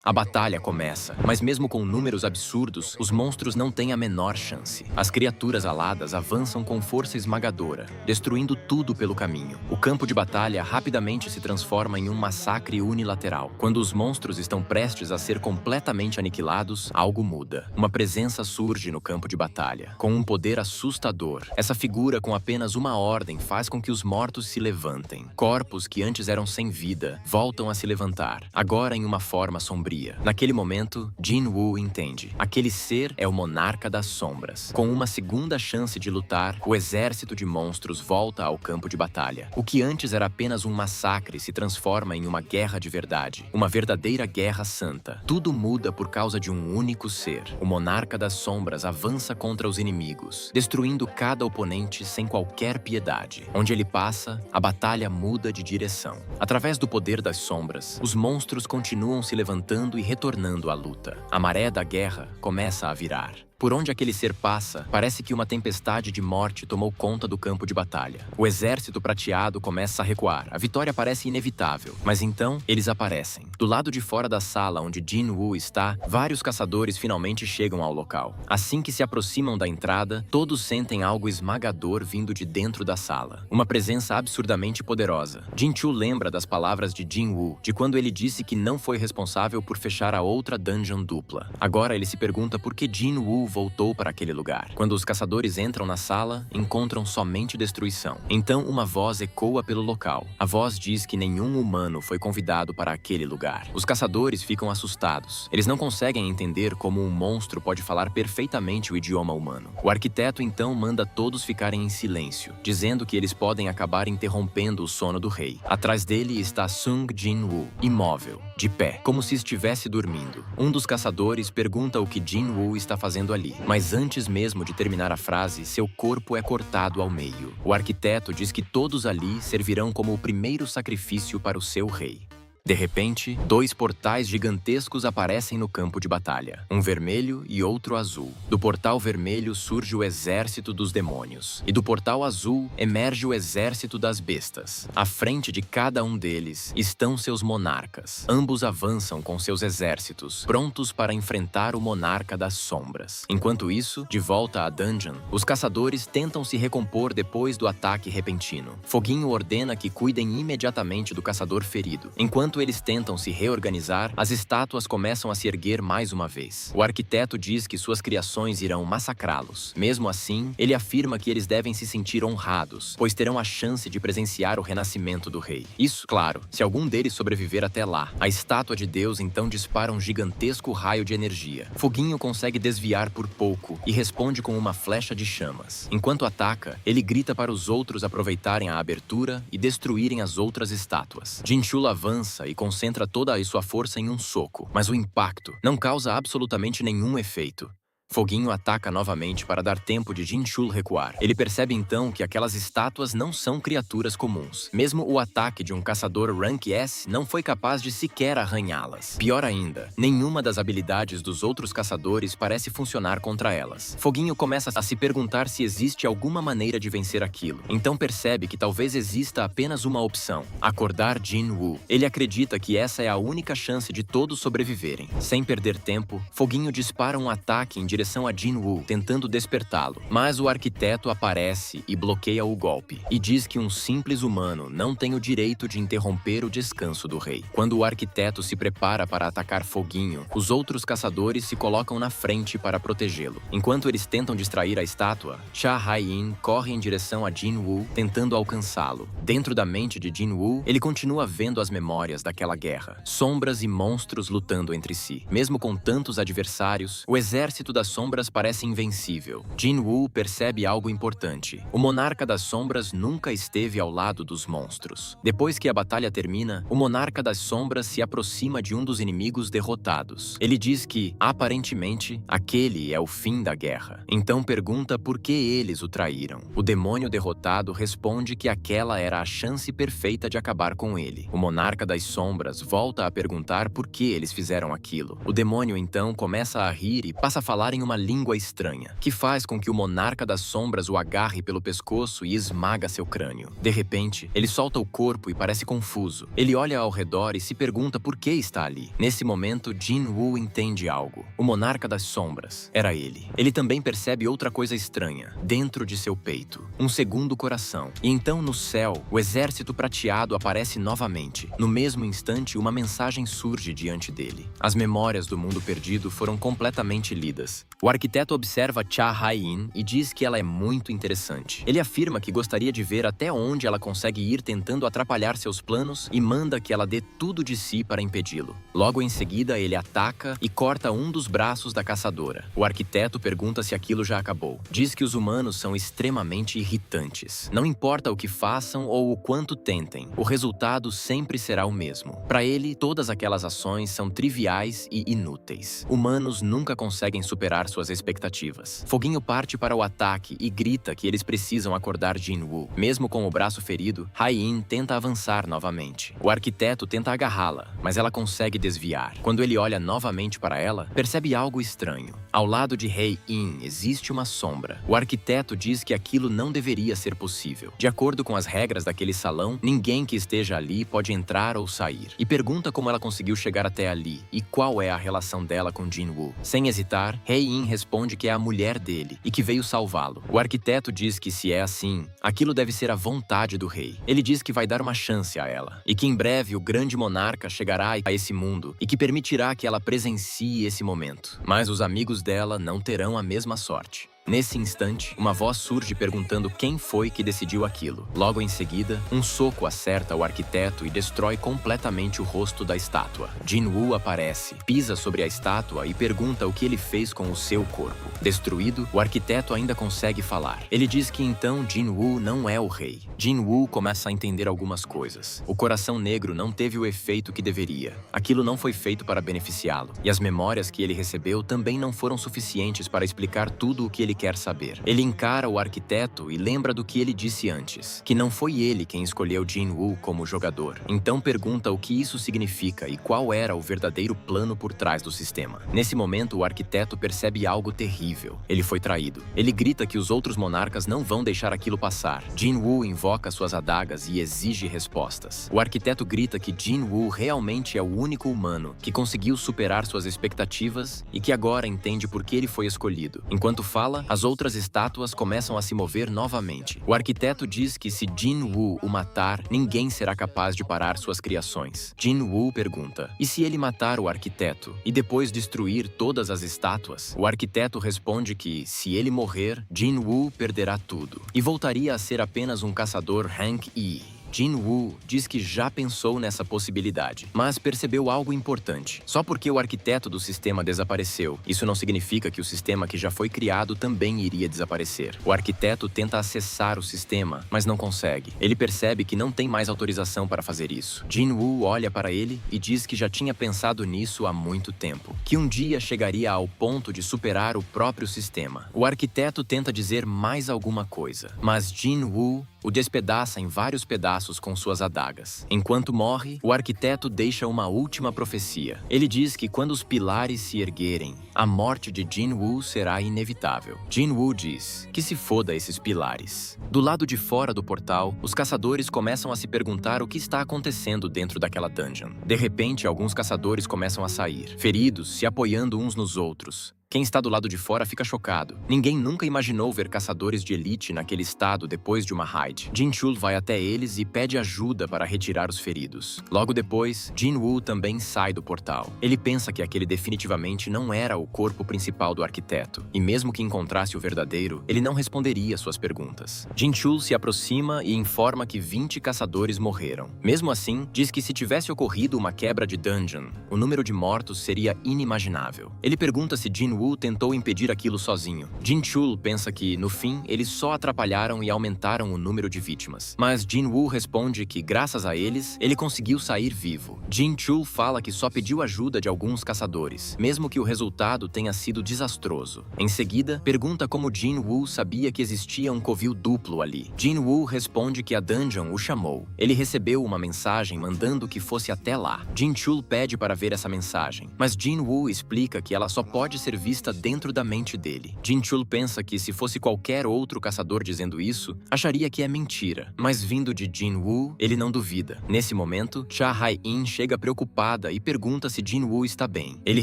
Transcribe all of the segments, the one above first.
A batalha começa, mas mesmo com números absurdos, os monstros não têm a menor chance. As criaturas aladas avançam com força esmagadora, destruindo tudo pelo caminho. O campo de batalha rapidamente se transforma em um massacre unilateral. Quando os monstros estão prestes a ser completamente aniquilados, algo muda. Uma presença surge no campo de batalha, com um poder assustador. Essa figura com apenas uma ordem faz com que os mortos se levantem. Corpos que antes eram sem vida, voltam a se levantar, agora em uma forma sombria. Naquele momento, Jin-Woo entende. Aquele ser é o monarca das sombras. Com uma segunda chance de lutar, o exército de monstros volta ao campo de batalha. O que antes era apenas um massacre se transforma em uma guerra de verdade. Uma verdadeira guerra santa. Tudo muda por causa de um único ser. O monarca das sombras avança contra os inimigos, destruindo cada oponente sem qualquer piedade. Onde ele passa, a batalha muda de direção. Através do poder das sombras, os monstros continuam se levantando e retornando à luta. A maré da guerra começa a virar. Por onde aquele ser passa, parece que uma tempestade de morte tomou conta do campo de batalha. O exército prateado começa a recuar. A vitória parece inevitável. Mas então, eles aparecem. Do lado de fora da sala onde Jin-Woo está, vários caçadores finalmente chegam ao local. Assim que se aproximam da entrada, todos sentem algo esmagador vindo de dentro da sala. Uma presença absurdamente poderosa. Jin-Chul lembra das palavras de Jin-Woo, de quando ele disse que não foi responsável por fechar a outra dungeon dupla. Agora ele se pergunta por que Jin-Woo voltou para aquele lugar. Quando os caçadores entram na sala, encontram somente destruição. Então uma voz ecoa pelo local. A voz diz que nenhum humano foi convidado para aquele lugar. Os caçadores ficam assustados. Eles não conseguem entender como um monstro pode falar perfeitamente o idioma humano. O arquiteto então manda todos ficarem em silêncio, dizendo que eles podem acabar interrompendo o sono do rei. Atrás dele está Sung Jin-Woo, imóvel, de pé, como se estivesse dormindo. Um dos caçadores pergunta o que Jin-Woo está fazendo ali. Mas antes mesmo de terminar a frase, seu corpo é cortado ao meio. O arquiteto diz que todos ali servirão como o primeiro sacrifício para o seu rei. De repente, dois portais gigantescos aparecem no campo de batalha, um vermelho e outro azul. Do portal vermelho surge o exército dos demônios, e do portal azul emerge o exército das bestas. À frente de cada um deles estão seus monarcas. Ambos avançam com seus exércitos, prontos para enfrentar o monarca das sombras. Enquanto isso, de volta à dungeon, os caçadores tentam se recompor depois do ataque repentino. Foguinho ordena que cuidem imediatamente do caçador ferido. Enquanto eles tentam se reorganizar, as estátuas começam a se erguer mais uma vez. O arquiteto diz que suas criações irão massacrá-los. Mesmo assim, ele afirma que eles devem se sentir honrados, pois terão a chance de presenciar o renascimento do rei. Isso, claro, se algum deles sobreviver até lá. A estátua de Deus então dispara um gigantesco raio de energia. Foguinho consegue desviar por pouco e responde com uma flecha de chamas. Enquanto ataca, ele grita para os outros aproveitarem a abertura e destruírem as outras estátuas. Jin-Chul avança e concentra toda a sua força em um soco, mas o impacto não causa absolutamente nenhum efeito. Foguinho ataca novamente para dar tempo de Jin-Chul recuar. Ele percebe então que aquelas estátuas não são criaturas comuns. Mesmo o ataque de um caçador Rank S não foi capaz de sequer arranhá-las. Pior ainda, nenhuma das habilidades dos outros caçadores parece funcionar contra elas. Foguinho começa a se perguntar se existe alguma maneira de vencer aquilo. Então percebe que talvez exista apenas uma opção: acordar Jin-Woo. Ele acredita que essa é a única chance de todos sobreviverem. Sem perder tempo, Foguinho dispara um ataque em direção a Jin-Woo, tentando despertá-lo. Mas o arquiteto aparece e bloqueia o golpe, e diz que um simples humano não tem o direito de interromper o descanso do rei. Quando o arquiteto se prepara para atacar Foguinho, os outros caçadores se colocam na frente para protegê-lo. Enquanto eles tentam distrair a estátua, Cha Hai-in corre em direção a Jin-Woo, tentando alcançá-lo. Dentro da mente de Jin-Woo, ele continua vendo as memórias daquela guerra. Sombras e monstros lutando entre si. Mesmo com tantos adversários, o exército das sombras parece invencível. Jin-Woo percebe algo importante. O monarca das sombras nunca esteve ao lado dos monstros. Depois que a batalha termina, o monarca das sombras se aproxima de um dos inimigos derrotados. Ele diz que, aparentemente, aquele é o fim da guerra. Então pergunta por que eles o traíram. O demônio derrotado responde que aquela era a chance perfeita de acabar com ele. O monarca das sombras volta a perguntar por que eles fizeram aquilo. O demônio então começa a rir e passa a falar em tem uma língua estranha, que faz com que o monarca das sombras o agarre pelo pescoço e esmaga seu crânio. De repente, ele solta o corpo e parece confuso. Ele olha ao redor e se pergunta por que está ali. Nesse momento, Jin-Woo entende algo. O monarca das sombras era ele. Ele também percebe outra coisa estranha, dentro de seu peito. Um segundo coração. E então, no céu, o exército prateado aparece novamente. No mesmo instante, uma mensagem surge diante dele. As memórias do mundo perdido foram completamente lidas. O arquiteto observa Cha Hai-in e diz que ela é muito interessante. Ele afirma que gostaria de ver até onde ela consegue ir tentando atrapalhar seus planos e manda que ela dê tudo de si para impedi-lo. Logo em seguida, ele ataca e corta um dos braços da caçadora. O arquiteto pergunta se aquilo já acabou. Diz que os humanos são extremamente irritantes. Não importa o que façam ou o quanto tentem, o resultado sempre será o mesmo. Para ele, todas aquelas ações são triviais e inúteis. Humanos nunca conseguem superar suas expectativas. Foguinho parte para o ataque e grita que eles precisam acordar Jin-Woo. Mesmo com o braço ferido, Hai-in tenta avançar novamente. O arquiteto tenta agarrá-la, mas ela consegue desviar. Quando ele olha novamente para ela, percebe algo estranho. Ao lado de Hai-in existe uma sombra. O arquiteto diz que aquilo não deveria ser possível. De acordo com as regras daquele salão, ninguém que esteja ali pode entrar ou sair. E pergunta como ela conseguiu chegar até ali e qual é a relação dela com Jin-Woo. Sem hesitar, Hai-in responde que é a mulher dele e que veio salvá-lo. O arquiteto diz que se é assim, aquilo deve ser a vontade do rei. Ele diz que vai dar uma chance a ela e que em breve o grande monarca chegará a esse mundo e que permitirá que ela presencie esse momento. Mas os amigos dela não terão a mesma sorte. Nesse instante, uma voz surge perguntando quem foi que decidiu aquilo. Logo em seguida, um soco acerta o arquiteto e destrói completamente o rosto da estátua. Jin-Woo aparece, pisa sobre a estátua e pergunta o que ele fez com o seu corpo. Destruído, o arquiteto ainda consegue falar. Ele diz que então Jin-Woo não é o rei. Jin-Woo começa a entender algumas coisas. O coração negro não teve o efeito que deveria. Aquilo não foi feito para beneficiá-lo. E as memórias que ele recebeu também não foram suficientes para explicar tudo o que ele quer saber. Ele encara o arquiteto e lembra do que ele disse antes, que não foi ele quem escolheu Jin-Woo como jogador. Então pergunta o que isso significa e qual era o verdadeiro plano por trás do sistema. Nesse momento, o arquiteto percebe algo terrível. Ele foi traído. Ele grita que os outros monarcas não vão deixar aquilo passar. Jin-Woo invoca suas adagas e exige respostas. O arquiteto grita que Jin-Woo realmente é o único humano que conseguiu superar suas expectativas e que agora entende por que ele foi escolhido. Enquanto fala, as outras estátuas começam a se mover novamente. O arquiteto diz que se Jin-Woo o matar, ninguém será capaz de parar suas criações. Jin-Woo pergunta, e se ele matar o arquiteto e depois destruir todas as estátuas? O arquiteto responde que, se ele morrer, Jin-Woo perderá tudo e voltaria a ser apenas um caçador Hank Yi. Jin-Woo diz que já pensou nessa possibilidade, mas percebeu algo importante. Só porque o arquiteto do sistema desapareceu, isso não significa que o sistema que já foi criado também iria desaparecer. O arquiteto tenta acessar o sistema, mas não consegue. Ele percebe que não tem mais autorização para fazer isso. Jin-Woo olha para ele e diz que já tinha pensado nisso há muito tempo, que um dia chegaria ao ponto de superar o próprio sistema. O arquiteto tenta dizer mais alguma coisa, mas Jin-Woo o despedaça em vários pedaços com suas adagas. Enquanto morre, o arquiteto deixa uma última profecia. Ele diz que quando os pilares se erguerem, a morte de Jin-Woo será inevitável. Jin-Woo diz que se foda esses pilares. Do lado de fora do portal, os caçadores começam a se perguntar o que está acontecendo dentro daquela dungeon. De repente, alguns caçadores começam a sair, feridos, se apoiando uns nos outros. Quem está do lado de fora fica chocado. Ninguém nunca imaginou ver caçadores de elite naquele estado depois de uma raid. Jin-Chul vai até eles e pede ajuda para retirar os feridos. Logo depois, Jin-Woo também sai do portal. Ele pensa que aquele definitivamente não era o corpo principal do arquiteto. E mesmo que encontrasse o verdadeiro, ele não responderia suas perguntas. Jin-Chul se aproxima e informa que 20 caçadores morreram. Mesmo assim, diz que se tivesse ocorrido uma quebra de dungeon, o número de mortos seria inimaginável. Ele pergunta se Jin-Woo tentou impedir aquilo sozinho. Jin-Chul pensa que, no fim, eles só atrapalharam e aumentaram o número de vítimas. Mas Jin-Woo responde que, graças a eles, ele conseguiu sair vivo. Jin-Chul fala que só pediu ajuda de alguns caçadores, mesmo que o resultado tenha sido desastroso. Em seguida, pergunta como Jin-Woo sabia que existia um covil duplo ali. Jin-Woo responde que a dungeon o chamou. Ele recebeu uma mensagem mandando que fosse até lá. Jin-Chul pede para ver essa mensagem, mas Jin-Woo explica que ela só pode ser vista vista dentro da mente dele. Jin-Chul pensa que se fosse qualquer outro caçador dizendo isso, acharia que é mentira. Mas vindo de Jin-Woo, ele não duvida. Nesse momento, Cha Hai-in chega preocupada e pergunta se Jin-Woo está bem. Ele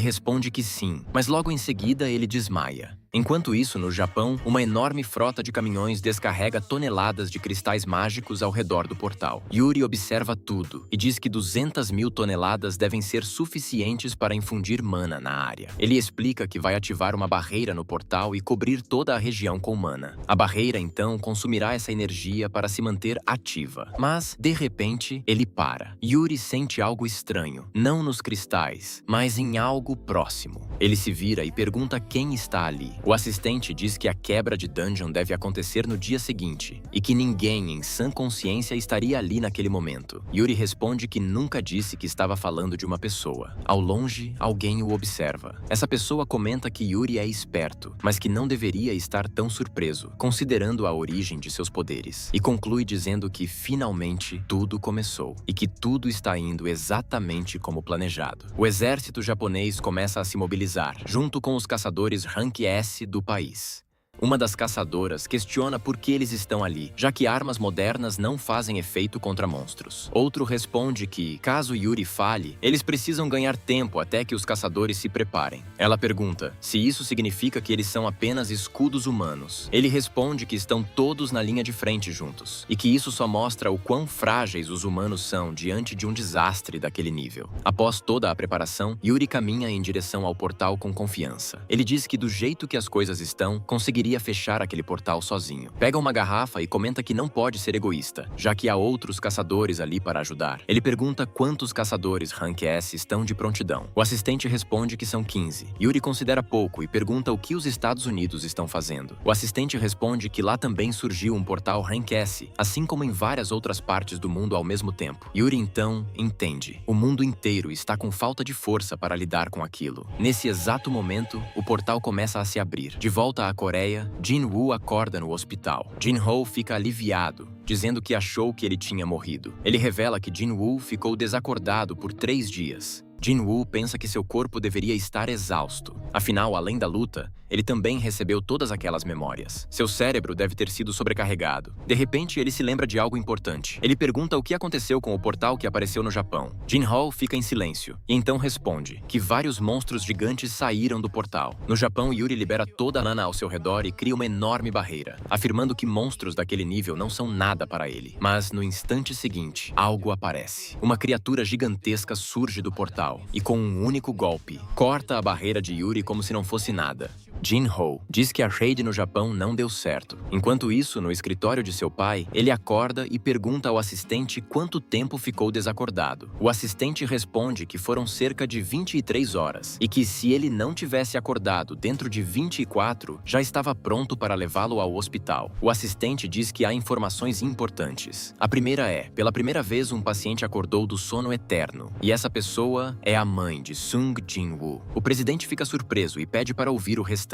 responde que sim, mas logo em seguida ele desmaia. Enquanto isso, no Japão, uma enorme frota de caminhões descarrega toneladas de cristais mágicos ao redor do portal. Yuri observa tudo e diz que 200.000 toneladas devem ser suficientes para infundir mana na área. Ele explica que vai ativar uma barreira no portal e cobrir toda a região com mana. A barreira, então, consumirá essa energia para se manter ativa. Mas, de repente, ele para. Yuri sente algo estranho, não nos cristais, mas em algo próximo. Ele se vira e pergunta quem está ali. O assistente diz que a quebra de dungeon deve acontecer no dia seguinte e que ninguém em sã consciência estaria ali naquele momento. Yuri responde que nunca disse que estava falando de uma pessoa. Ao longe, alguém o observa. Essa pessoa comenta que Yuri é esperto, mas que não deveria estar tão surpreso, considerando a origem de seus poderes. E conclui dizendo que, finalmente, tudo começou e que tudo está indo exatamente como planejado. O exército japonês começa a se mobilizar, junto com os caçadores Rank S do país. Uma das caçadoras questiona por que eles estão ali, já que armas modernas não fazem efeito contra monstros. Outro responde que, caso Yuri fale, eles precisam ganhar tempo até que os caçadores se preparem. Ela pergunta se isso significa que eles são apenas escudos humanos. Ele responde que estão todos na linha de frente juntos, e que isso só mostra o quão frágeis os humanos são diante de um desastre daquele nível. Após toda a preparação, Yuri caminha em direção ao portal com confiança. Ele diz que do jeito que as coisas estão, conseguiria fechar aquele portal sozinho. Pega uma garrafa e comenta que não pode ser egoísta, já que há outros caçadores ali para ajudar. Ele pergunta quantos caçadores Rank S estão de prontidão. O assistente responde que são 15. Yuri considera pouco e pergunta o que os Estados Unidos estão fazendo. O assistente responde que lá também surgiu um portal Rank S, assim como em várias outras partes do mundo ao mesmo tempo. Yuri então entende. O mundo inteiro está com falta de força para lidar com aquilo. Nesse exato momento, o portal começa a se abrir. De volta à Coreia, Jin-Woo acorda no hospital. Jin-Ho fica aliviado, dizendo que achou que ele tinha morrido. Ele revela que Jin-Woo ficou desacordado por 3 dias. Jin-Woo pensa que seu corpo deveria estar exausto. Afinal, além da luta, ele também recebeu todas aquelas memórias. Seu cérebro deve ter sido sobrecarregado. De repente, ele se lembra de algo importante. Ele pergunta o que aconteceu com o portal que apareceu no Japão. Jin-Ho fica em silêncio e então responde que vários monstros gigantes saíram do portal. No Japão, Yuri libera toda a mana ao seu redor e cria uma enorme barreira, afirmando que monstros daquele nível não são nada para ele. Mas, no instante seguinte, algo aparece. Uma criatura gigantesca surge do portal e, com um único golpe, corta a barreira de Yuri como se não fosse nada. Jin-Ho diz que a raid no Japão não deu certo. Enquanto isso, no escritório de seu pai, ele acorda e pergunta ao assistente quanto tempo ficou desacordado. O assistente responde que foram cerca de 23 horas e que se ele não tivesse acordado dentro de 24, já estava pronto para levá-lo ao hospital. O assistente diz que há informações importantes. A primeira é, pela primeira vez um paciente acordou do sono eterno, e essa pessoa é a mãe de Sung Jin-Woo. O presidente fica surpreso e pede para ouvir o restante.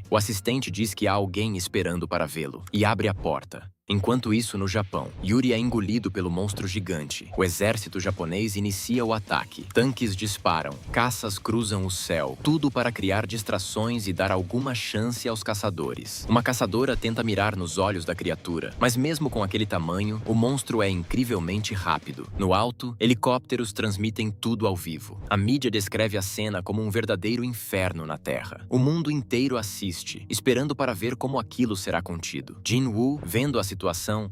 O assistente diz que há alguém esperando para vê-lo e abre a porta. Enquanto isso, no Japão, Yuri é engolido pelo monstro gigante. O exército japonês inicia o ataque. Tanques disparam, caças cruzam o céu, tudo para criar distrações e dar alguma chance aos caçadores. Uma caçadora tenta mirar nos olhos da criatura, mas mesmo com aquele tamanho, o monstro é incrivelmente rápido. No alto, helicópteros transmitem tudo ao vivo. A mídia descreve a cena como um verdadeiro inferno na Terra. O mundo inteiro assiste, esperando para ver como aquilo será contido. Jin-Woo, vendo a situação,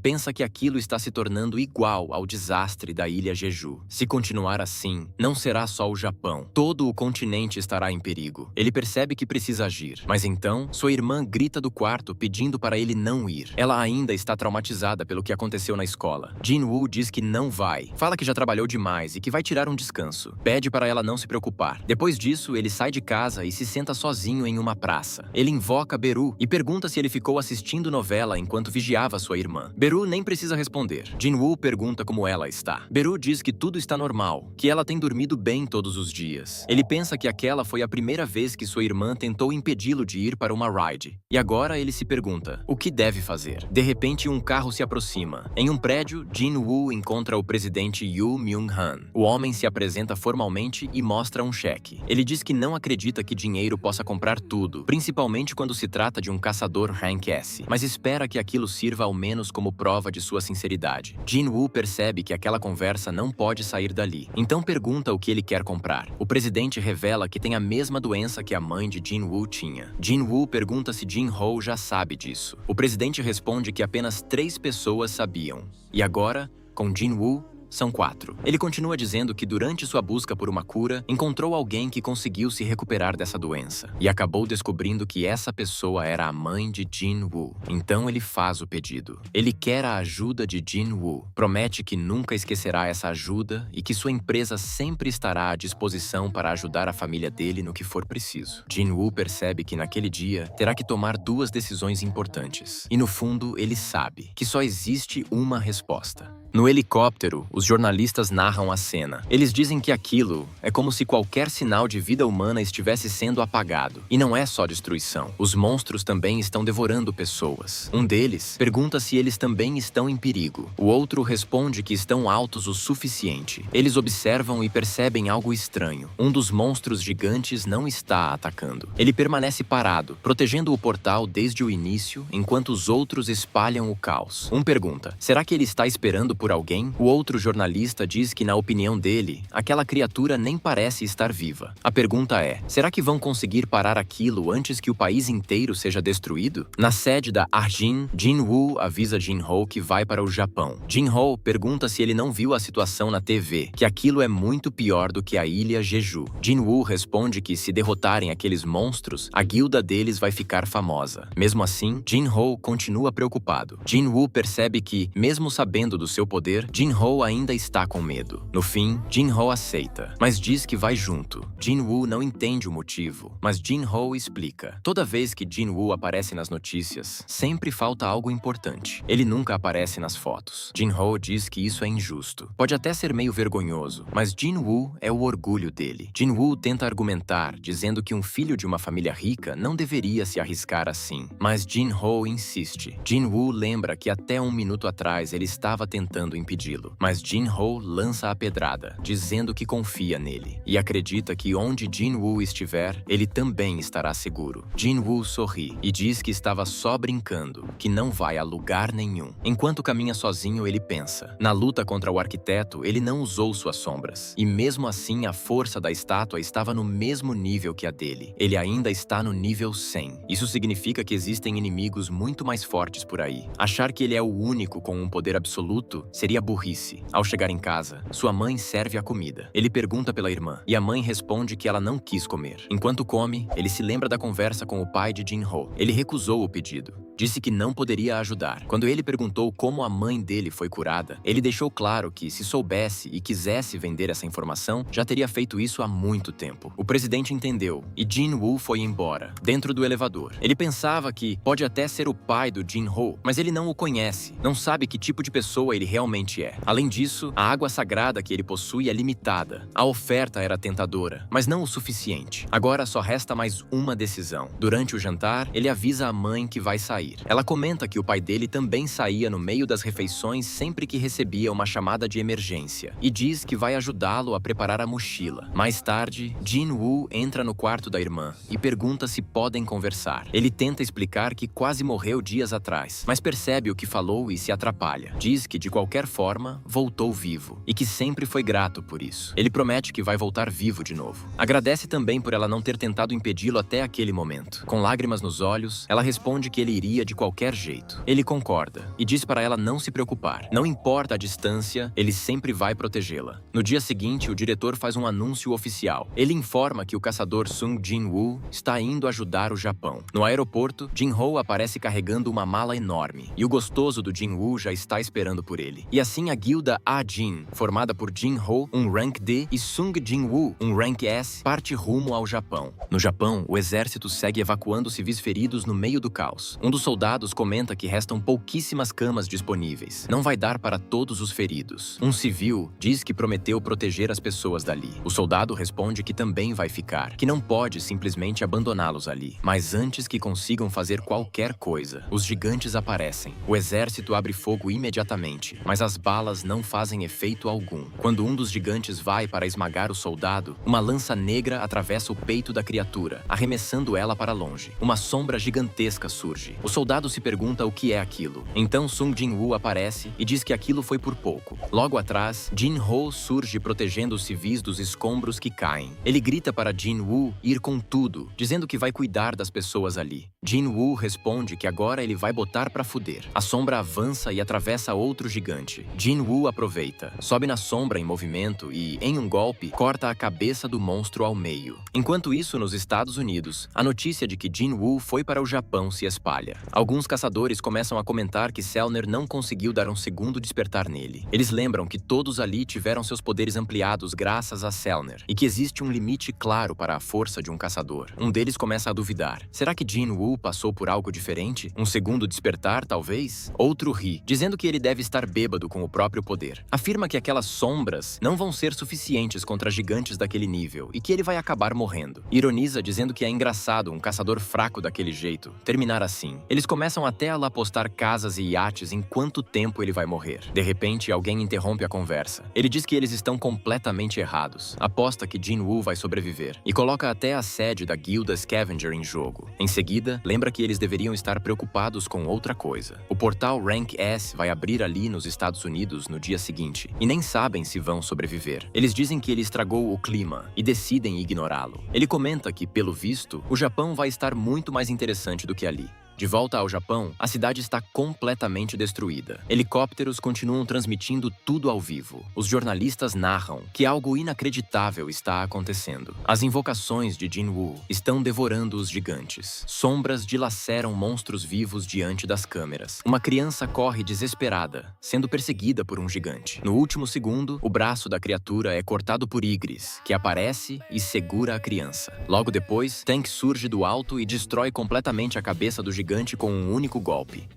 pensa que aquilo está se tornando igual ao desastre da ilha Jeju. Se continuar assim, não será só o Japão. Todo o continente estará em perigo. Ele percebe que precisa agir, mas então, sua irmã grita do quarto pedindo para ele não ir. Ela ainda está traumatizada pelo que aconteceu na escola. Jin-Woo diz que não vai. Fala que já trabalhou demais e que vai tirar um descanso. Pede para ela não se preocupar. Depois disso, ele sai de casa e se senta sozinho em uma praça. Ele invoca Beru e pergunta se ele ficou assistindo novela enquanto vigiava sua sua irmã. Beru nem precisa responder. Jin-woo pergunta como ela está. Beru diz que tudo está normal, que ela tem dormido bem todos os dias. Ele pensa que aquela foi a primeira vez que sua irmã tentou impedi-lo de ir para uma ride. E agora ele se pergunta, o que deve fazer? De repente, um carro se aproxima. Em um prédio, Jin-woo encontra o presidente Yoo Myung-han. O homem se apresenta formalmente e mostra um cheque. Ele diz que não acredita que dinheiro possa comprar tudo, principalmente quando se trata de um caçador Rank S, mas espera que aquilo sirva ao menos como prova de sua sinceridade. Jin-woo percebe que aquela conversa não pode sair dali, então pergunta o que ele quer comprar. O presidente revela que tem a mesma doença que a mãe de Jin-woo tinha. Jin-woo pergunta se Jin-ho já sabe disso. O presidente responde que apenas 3 pessoas sabiam. E agora, com Jin-woo, são 4. Ele continua dizendo que durante sua busca por uma cura, encontrou alguém que conseguiu se recuperar dessa doença e acabou descobrindo que essa pessoa era a mãe de Jin-woo. Então ele faz o pedido. Ele quer a ajuda de Jin-woo, promete que nunca esquecerá essa ajuda e que sua empresa sempre estará à disposição para ajudar a família dele no que for preciso. Jin-woo percebe que naquele dia terá que tomar 2 decisões importantes. E no fundo, ele sabe que só existe uma resposta. No helicóptero, os jornalistas narram a cena. Eles dizem que aquilo é como se qualquer sinal de vida humana estivesse sendo apagado. E não é só destruição. Os monstros também estão devorando pessoas. Um deles pergunta se eles também estão em perigo. O outro responde que estão altos o suficiente. Eles observam e percebem algo estranho. Um dos monstros gigantes não está atacando. Ele permanece parado, protegendo o portal desde o início, enquanto os outros espalham o caos. Um pergunta, será que ele está esperando por alguém? O outro jornalista diz que, na opinião dele, aquela criatura nem parece estar viva. A pergunta é, será que vão conseguir parar aquilo antes que o país inteiro seja destruído? Na sede da Arjin, Jin-woo avisa Jin-ho que vai para o Japão. Jin-ho pergunta se ele não viu a situação na TV, que aquilo é muito pior do que a ilha Jeju. Jin-woo responde que se derrotarem aqueles monstros, a guilda deles vai ficar famosa. Mesmo assim, Jin-ho continua preocupado. Jin-woo percebe que, mesmo sabendo do seu poder, Jin-ho ainda está com medo. No fim, Jin-ho aceita, mas diz que vai junto. Jin-woo não entende o motivo, mas Jin-ho explica. Toda vez que Jin-woo aparece nas notícias, sempre falta algo importante. Ele nunca aparece nas fotos. Jin-ho diz que isso é injusto. Pode até ser meio vergonhoso, mas Jin-woo é o orgulho dele. Jin-woo tenta argumentar, dizendo que um filho de uma família rica não deveria se arriscar assim. Mas Jin-ho insiste. Jin-woo lembra que até um minuto atrás ele estava tentando impedi-lo, mas Jin-ho lança a pedrada, dizendo que confia nele e acredita que onde Jin-woo estiver, ele também estará seguro. Jin-woo sorri e diz que estava só brincando, que não vai a lugar nenhum. Enquanto caminha sozinho, ele pensa. Na luta contra o arquiteto, ele não usou suas sombras, e mesmo assim a força da estátua estava no mesmo nível que a dele. Ele ainda está no nível 100. Isso significa que existem inimigos muito mais fortes por aí. Achar que ele é o único com um poder absoluto seria burrice. Ao chegar em casa, sua mãe serve a comida. Ele pergunta pela irmã, e a mãe responde que ela não quis comer. Enquanto come, ele se lembra da conversa com o pai de Jin-ho. Ele recusou o pedido. Disse que não poderia ajudar. Quando ele perguntou como a mãe dele foi curada, ele deixou claro que, se soubesse e quisesse vender essa informação, já teria feito isso há muito tempo. O presidente entendeu, e Jin-woo foi embora, dentro do elevador. Ele pensava que pode até ser o pai do Jin-ho, mas ele não o conhece, não sabe que tipo de pessoa ele realmente é. Além disso, a água sagrada que ele possui é limitada. A oferta era tentadora, mas não o suficiente. Agora só resta mais uma decisão. Durante o jantar, ele avisa a mãe que vai sair. Ela comenta que o pai dele também saía no meio das refeições sempre que recebia uma chamada de emergência e diz que vai ajudá-lo a preparar a mochila. Mais tarde, Jin-woo entra no quarto da irmã e pergunta se podem conversar. Ele tenta explicar que quase morreu dias atrás, mas percebe o que falou e se atrapalha. Diz que, de qualquer forma, voltou vivo e que sempre foi grato por isso. Ele promete que vai voltar vivo de novo. Agradece também por ela não ter tentado impedi-lo até aquele momento. Com lágrimas nos olhos, ela responde que ele iria de qualquer jeito. Ele concorda e diz para ela não se preocupar. Não importa a distância, ele sempre vai protegê-la. No dia seguinte, o diretor faz um anúncio oficial. Ele informa que o caçador Sung Jin-woo está indo ajudar o Japão. No aeroporto, Jin-ho aparece carregando uma mala enorme e o gostoso do Jin-woo já está esperando por ele. E assim a guilda A-jin, formada por Jin-ho, um rank D, e Sung Jin-woo, um rank S, parte rumo ao Japão. No Japão, o exército segue evacuando civis feridos no meio do caos. Um dos soldados comenta que restam pouquíssimas camas disponíveis. Não vai dar para todos os feridos. Um civil diz que prometeu proteger as pessoas dali. O soldado responde que também vai ficar, que não pode simplesmente abandoná-los ali. Mas antes que consigam fazer qualquer coisa, os gigantes aparecem. O exército abre fogo imediatamente, mas as balas não fazem efeito algum. Quando um dos gigantes vai para esmagar o soldado, uma lança negra atravessa o peito da criatura, arremessando ela para longe. Uma sombra gigantesca surge. O soldado se pergunta o que é aquilo. Então Sung Jin-woo aparece e diz que aquilo foi por pouco. Logo atrás, Jin-ho surge protegendo os civis dos escombros que caem. Ele grita para Jin-woo ir com tudo, dizendo que vai cuidar das pessoas ali. Jin-woo responde que agora ele vai botar pra fuder. A sombra avança e atravessa outro gigante. Jin-woo aproveita, sobe na sombra em movimento e, em um golpe, corta a cabeça do monstro ao meio. Enquanto isso, nos Estados Unidos, a notícia de que Jin-woo foi para o Japão se espalha. Alguns caçadores começam a comentar que Selner não conseguiu dar um segundo despertar nele. Eles lembram que todos ali tiveram seus poderes ampliados graças a Selner e que existe um limite claro para a força de um caçador. Um deles começa a duvidar. Será que Jin-woo passou por algo diferente? Um segundo despertar, talvez? Outro ri, dizendo que ele deve estar bêbado com o próprio poder. Afirma que aquelas sombras não vão ser suficientes contra gigantes daquele nível e que ele vai acabar morrendo. Ironiza dizendo que é engraçado um caçador fraco daquele jeito terminar assim. Eles começam até a lá postar casas e iates em quanto tempo ele vai morrer. De repente, alguém interrompe a conversa. Ele diz que eles estão completamente errados. Aposta que Jin-woo vai sobreviver e coloca até a sede da guilda Scavenger em jogo. Em seguida, lembra que eles deveriam estar preocupados com outra coisa. O portal Rank S vai abrir ali nos Estados Unidos no dia seguinte e nem sabem se vão sobreviver. Eles dizem que ele estragou o clima e decidem ignorá-lo. Ele comenta que, pelo visto, o Japão vai estar muito mais interessante do que ali. De volta ao Japão, a cidade está completamente destruída. Helicópteros continuam transmitindo tudo ao vivo. Os jornalistas narram que algo inacreditável está acontecendo. As invocações de Jin-woo estão devorando os gigantes. Sombras dilaceram monstros vivos diante das câmeras. Uma criança corre desesperada, sendo perseguida por um gigante. No último segundo, o braço da criatura é cortado por Ygritte, que aparece e segura a criança. Logo depois, Tank surge do alto e destrói completamente a cabeça do gigante com um único golpe.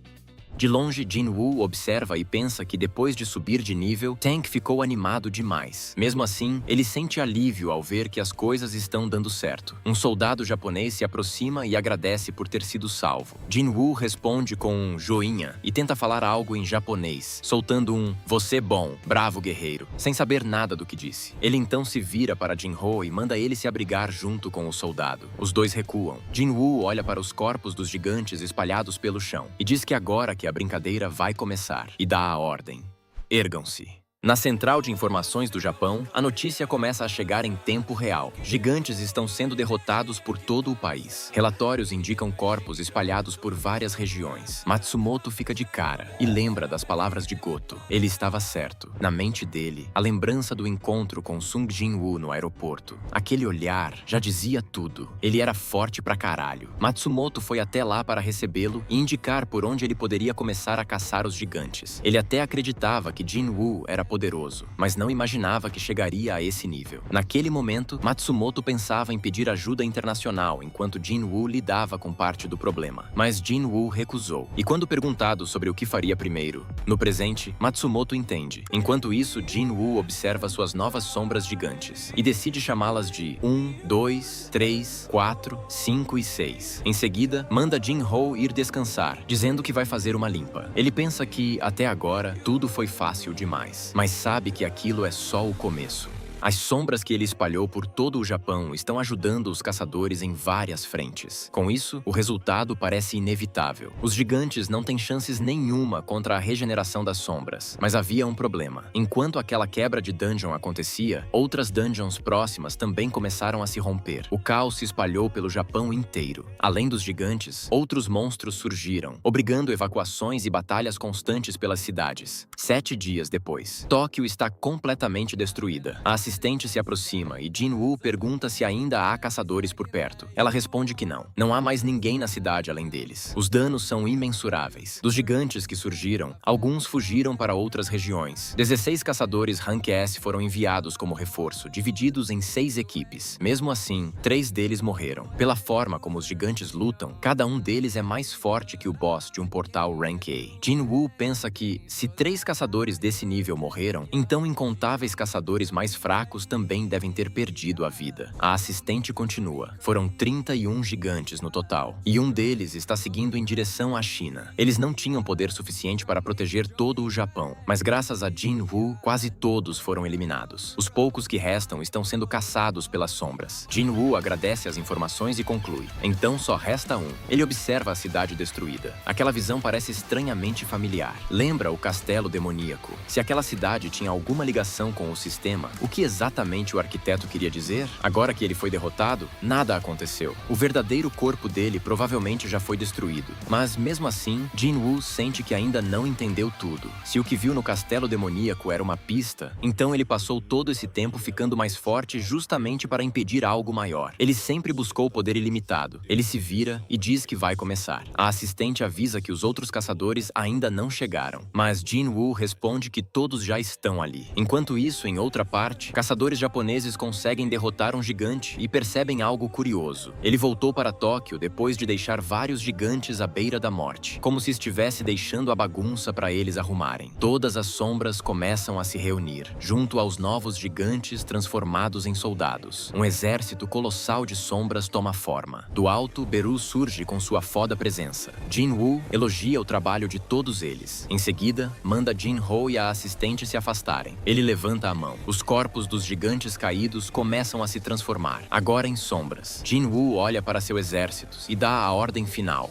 De longe, Jin-woo observa e pensa que depois de subir de nível, Tank ficou animado demais. Mesmo assim, ele sente alívio ao ver que as coisas estão dando certo. Um soldado japonês se aproxima e agradece por ter sido salvo. Jin-woo responde com um joinha e tenta falar algo em japonês, soltando um "você bom, bravo guerreiro", sem saber nada do que disse. Ele então se vira para Jin-ho e manda ele se abrigar junto com o soldado. Os dois recuam. Jin-woo olha para os corpos dos gigantes espalhados pelo chão e diz que agora que a brincadeira vai começar e dá a ordem: ergam-se. Na central de informações do Japão, a notícia começa a chegar em tempo real. Gigantes estão sendo derrotados por todo o país. Relatórios indicam corpos espalhados por várias regiões. Matsumoto fica de cara e lembra das palavras de Goto. Ele estava certo. Na mente dele, a lembrança do encontro com Sung Jin-woo no aeroporto. Aquele olhar já dizia tudo. Ele era forte pra caralho. Matsumoto foi até lá para recebê-lo e indicar por onde ele poderia começar a caçar os gigantes. Ele até acreditava que Jin-woo era poderoso, mas não imaginava que chegaria a esse nível. Naquele momento, Matsumoto pensava em pedir ajuda internacional enquanto Jin-woo lidava com parte do problema. Mas Jin-woo recusou. E quando perguntado sobre o que faria primeiro, no presente, Matsumoto entende. Enquanto isso, Jin-woo observa suas novas sombras gigantes e decide chamá-las de 1, 2, 3, 4, 5 e 6. Em seguida, manda Jin-ho ir descansar, dizendo que vai fazer uma limpa. Ele pensa que, até agora, tudo foi fácil demais. Mas sabe que aquilo é só o começo. As sombras que ele espalhou por todo o Japão estão ajudando os caçadores em várias frentes. Com isso, o resultado parece inevitável. Os gigantes não têm chances nenhuma contra a regeneração das sombras. Mas havia um problema. Enquanto aquela quebra de dungeon acontecia, outras dungeons próximas também começaram a se romper. O caos se espalhou pelo Japão inteiro. Além dos gigantes, outros monstros surgiram, obrigando evacuações e batalhas constantes pelas cidades. 7 dias depois, Tóquio está completamente destruída. A assistente se aproxima e Jin-Woo pergunta se ainda há caçadores por perto. Ela responde que não. Não há mais ninguém na cidade além deles. Os danos são imensuráveis. Dos gigantes que surgiram, alguns fugiram para outras regiões. 16 caçadores Rank S foram enviados como reforço, divididos em 6 equipes. Mesmo assim, 3 deles morreram. Pela forma como os gigantes lutam, cada um deles é mais forte que o boss de um portal Rank A. Jin-Woo pensa que, se 3 caçadores desse nível morreram, então incontáveis caçadores mais fracos também devem ter perdido a vida. A assistente continua. Foram 31 gigantes no total, e um deles está seguindo em direção à China. Eles não tinham poder suficiente para proteger todo o Japão, mas graças a Jin-Woo, quase todos foram eliminados. Os poucos que restam estão sendo caçados pelas sombras. Jin-Woo agradece as informações e conclui. Então só resta um. Ele observa a cidade destruída. Aquela visão parece estranhamente familiar. Lembra o castelo demoníaco. Se aquela cidade tinha alguma ligação com o sistema, o que exatamente o arquiteto queria dizer? Agora que ele foi derrotado, nada aconteceu. O verdadeiro corpo dele provavelmente já foi destruído. Mas mesmo assim, Jin-Woo sente que ainda não entendeu tudo. Se o que viu no castelo demoníaco era uma pista, então ele passou todo esse tempo ficando mais forte justamente para impedir algo maior. Ele sempre buscou poder ilimitado. Ele se vira e diz que vai começar. A assistente avisa que os outros caçadores ainda não chegaram, mas Jin-Woo responde que todos já estão ali. Enquanto isso, em outra parte, caçadores japoneses conseguem derrotar um gigante e percebem algo curioso. Ele voltou para Tóquio depois de deixar vários gigantes à beira da morte, como se estivesse deixando a bagunça para eles arrumarem. Todas as sombras começam a se reunir, junto aos novos gigantes transformados em soldados. Um exército colossal de sombras toma forma. Do alto, Beru surge com sua foda presença. Jin-Woo elogia o trabalho de todos eles. Em seguida, manda Jin-Ho e a assistente se afastarem. Ele levanta a mão. Os corpos dos gigantes caídos começam a se transformar, agora em sombras. Jin-Woo olha para seu exército e dá a ordem final.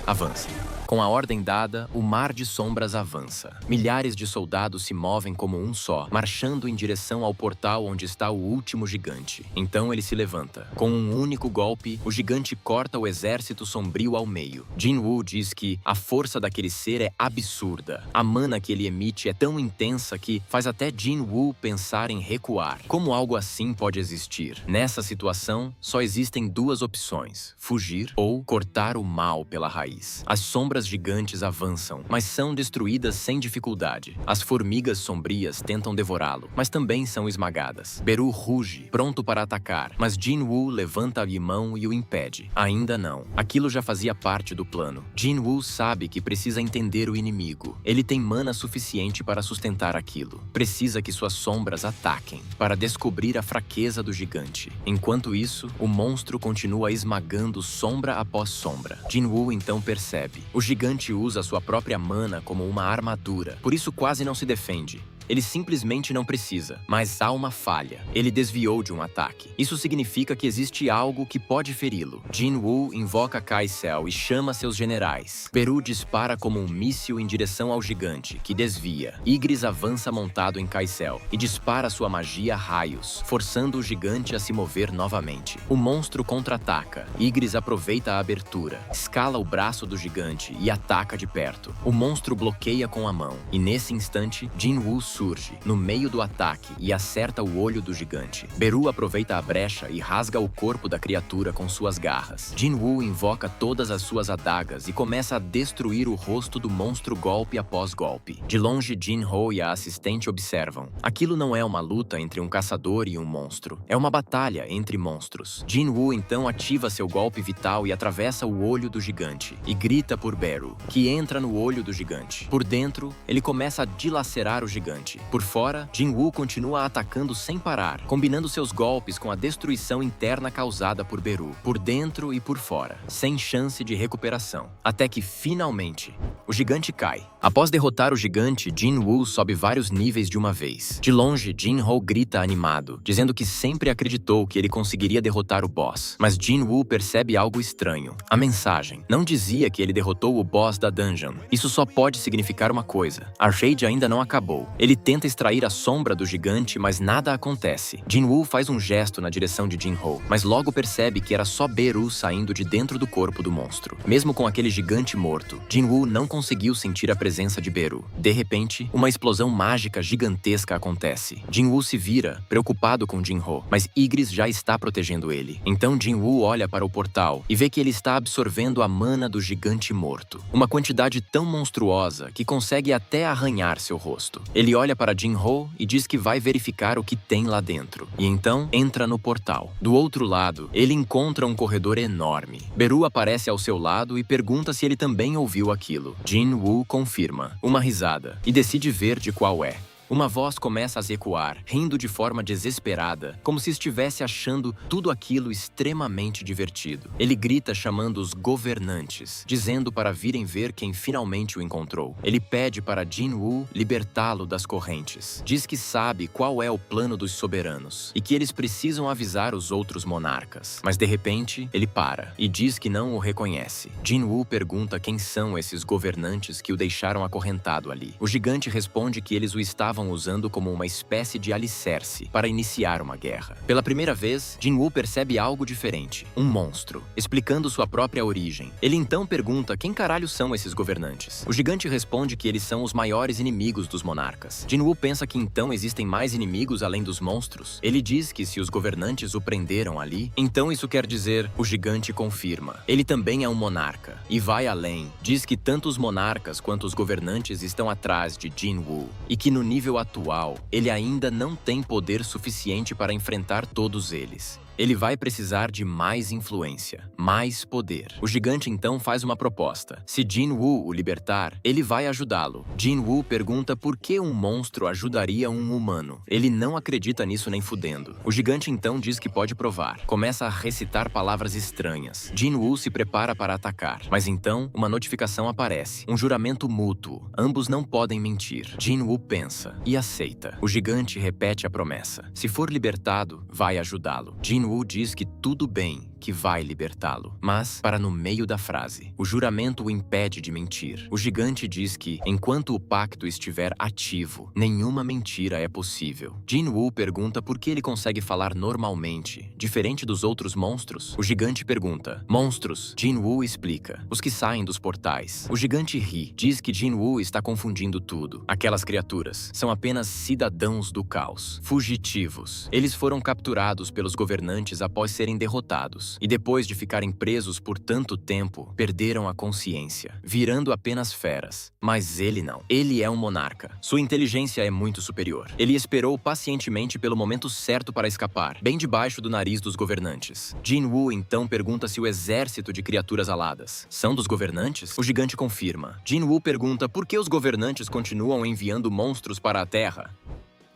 Avancem. Com a ordem dada, o mar de sombras avança. Milhares de soldados se movem como um só, marchando em direção ao portal onde está o último gigante. Então ele se levanta. Com um único golpe, o gigante corta o exército sombrio ao meio. Jin-Woo diz que a força daquele ser é absurda. A mana que ele emite é tão intensa que faz até Jin-Woo pensar em recuar. Como algo assim pode existir? Nessa situação, só existem 2 opções: fugir ou cortar o mal pela raiz. As sombras gigantes avançam, mas são destruídas sem dificuldade. As formigas sombrias tentam devorá-lo, mas também são esmagadas. Beru ruge, pronto para atacar, mas Jin-Woo levanta a mão e o impede. Ainda não. Aquilo já fazia parte do plano. Jin-Woo sabe que precisa entender o inimigo. Ele tem mana suficiente para sustentar aquilo. Precisa que suas sombras ataquem, para descobrir a fraqueza do gigante. Enquanto isso, o monstro continua esmagando sombra após sombra. Jin-Woo então percebe. O gigante usa sua própria mana como uma armadura, por isso quase não se defende. Ele simplesmente não precisa, mas há uma falha. Ele desviou de um ataque. Isso significa que existe algo que pode feri-lo. Jin-Woo invoca Kai-Cell e chama seus generais. Beru dispara como um míssil em direção ao gigante, que desvia. Igris avança montado em Kai-Cell e dispara sua magia raios, forçando o gigante a se mover novamente. O monstro contra-ataca. Igris aproveita a abertura, escala o braço do gigante e ataca de perto. O monstro bloqueia com a mão, e nesse instante, Jin-Woo surge, no meio do ataque, e acerta o olho do gigante. Beru aproveita a brecha e rasga o corpo da criatura com suas garras. Jin-Woo invoca todas as suas adagas e começa a destruir o rosto do monstro golpe após golpe. De longe, Jin-Ho e a assistente observam. Aquilo não é uma luta entre um caçador e um monstro. É uma batalha entre monstros. Jin-Woo então ativa seu golpe vital e atravessa o olho do gigante, e grita por Beru, que entra no olho do gigante. Por dentro, ele começa a dilacerar o gigante. Por fora, Jin-Woo continua atacando sem parar, combinando seus golpes com a destruição interna causada por Beru, por dentro e por fora, sem chance de recuperação. Até que, finalmente, o gigante cai. Após derrotar o gigante, Jin-Woo sobe vários níveis de uma vez. De longe, Jin-Ho grita animado, dizendo que sempre acreditou que ele conseguiria derrotar o boss. Mas Jin-Woo percebe algo estranho. A mensagem não dizia que ele derrotou o boss da dungeon. Isso só pode significar uma coisa: a raid ainda não acabou. Ele tenta extrair a sombra do gigante, mas nada acontece. Jin-Woo faz um gesto na direção de Jin-Ho, mas logo percebe que era só Beru saindo de dentro do corpo do monstro. Mesmo com aquele gigante morto, Jin-Woo não consegue conseguiu sentir a presença de Beru. De repente, uma explosão mágica gigantesca acontece. Jinwoo se vira, preocupado com Jinho, mas Ygritte já está protegendo ele. Então Jinwoo olha para o portal e vê que ele está absorvendo a mana do gigante morto. Uma quantidade tão monstruosa que consegue até arranhar seu rosto. Ele olha para Jinho e diz que vai verificar o que tem lá dentro. E então entra no portal. Do outro lado, ele encontra um corredor enorme. Beru aparece ao seu lado e pergunta se ele também ouviu aquilo. Jinwoo confirma, uma risada, e decide ver de qual é. Uma voz começa a ecoar, rindo de forma desesperada, como se estivesse achando tudo aquilo extremamente divertido. Ele grita chamando os governantes, dizendo para virem ver quem finalmente o encontrou. Ele pede para Jinwoo libertá-lo das correntes. Diz que sabe qual é o plano dos soberanos e que eles precisam avisar os outros monarcas. Mas de repente, ele para e diz que não o reconhece. Jinwoo pergunta quem são esses governantes que o deixaram acorrentado ali. O gigante responde que eles o estavam usando como uma espécie de alicerce para iniciar uma guerra. Pela primeira vez, Jinwoo percebe algo diferente, um monstro, explicando sua própria origem. Ele então pergunta quem caralho são esses governantes. O gigante responde que eles são os maiores inimigos dos monarcas. Jinwoo pensa que então existem mais inimigos além dos monstros. Ele diz que se os governantes o prenderam ali, então isso quer dizer, o gigante confirma. Ele também é um monarca e vai além. Diz que tanto os monarcas quanto os governantes estão atrás de Jinwoo e que no nível atual, ele ainda não tem poder suficiente para enfrentar todos eles. Ele vai precisar de mais influência, mais poder. O gigante então faz uma proposta. Se Jinwoo o libertar, ele vai ajudá-lo. Jinwoo pergunta por que um monstro ajudaria um humano. Ele não acredita nisso nem fudendo. O gigante então diz que pode provar. Começa a recitar palavras estranhas. Jinwoo se prepara para atacar. Mas então, uma notificação aparece. Um juramento mútuo. Ambos não podem mentir. Jinwoo pensa e aceita. O gigante repete a promessa. Se for libertado, vai ajudá-lo. Jinwoo diz que tudo bem, que vai libertá-lo. Mas, para no meio da frase, o juramento o impede de mentir. O gigante diz que, enquanto o pacto estiver ativo, nenhuma mentira é possível. Jinwoo pergunta por que ele consegue falar normalmente, diferente dos outros monstros. O gigante pergunta, monstros? Jinwoo explica, os que saem dos portais. O gigante ri, diz que Jinwoo está confundindo tudo. Aquelas criaturas são apenas cidadãos do caos, fugitivos. Eles foram capturados pelos governantes após serem derrotados. E depois de ficarem presos por tanto tempo, perderam a consciência, virando apenas feras. Mas ele não. Ele é um monarca. Sua inteligência é muito superior. Ele esperou pacientemente pelo momento certo para escapar, bem debaixo do nariz dos governantes. Jinwoo então pergunta se o exército de criaturas aladas são dos governantes? O gigante confirma. Jinwoo pergunta por que os governantes continuam enviando monstros para a Terra?